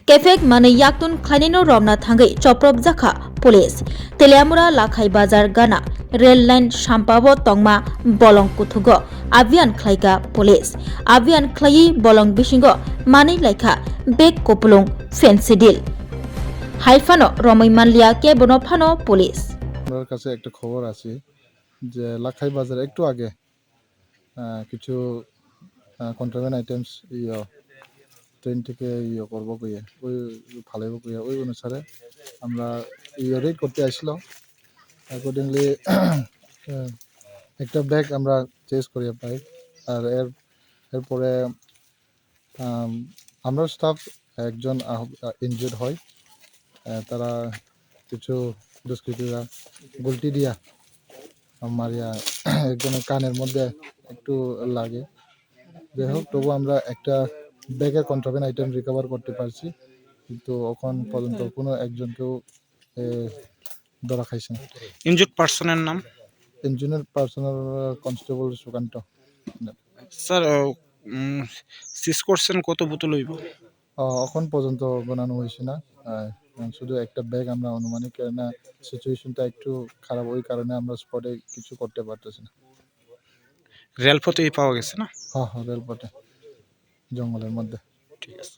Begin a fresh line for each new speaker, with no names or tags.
Kefek mani yaktun khanino romna thangai choprop jakha police. Teleamura lakhai bazar gana rail line sampabo tongma bolong kuthugo abian khlaika police. Abian khlai bolong bisingo mani laikha bek kopulung fancy deal. Haifano romai manlia ke bono phano police.
আমার কাছে একটা খবর আছে যে লাখাই বাজারে একটু আগে কিছু কন্ট্রাব্যান্ড আইটেমস ট্রেন থেকে করবো কইয়ে ওই ফালাইব কইয়ে ওই অনুসারে আমরা রেড করতে আসলো অ্যাকর্ডিংলি একটা ব্যাগ আমরা চেস করি পাই আর এরপরে আমরা স্টাফ একজন ইনজুর্ড হয় তারা কিছু দুষ্কৃতীরা গুলটি দিয়া মারিয়া একজনের কানের মধ্যে একটু লাগে যাই হোক তবু আমরা একটা ব্যাগের কন্ট্রাব্যান্ড আইটেম রিকভার করতে পারছি কিন্তু এখন পর্যন্ত কোনো একজনকেও ধরা খাইছে না।
ইনজুর্ড পার্সনের নাম?
Engineer personal constable Sukanta.
Sir seize করছেন কত বোতল হইব?
এখন পর্যন্ত গণানো হয়েছে না, শুধু একটা ব্যাগ আমরা অনুমানিক না সিচুয়েশনটা একটু খারাপ ওই কারণে আমরা স্পটে কিছু করতে পারতেছি না।
রেলপথেই পাওয়া গেছে না?
হ্যাঁ রেলপথে জঙ্গলের মধ্যে।
ঠিক আছে।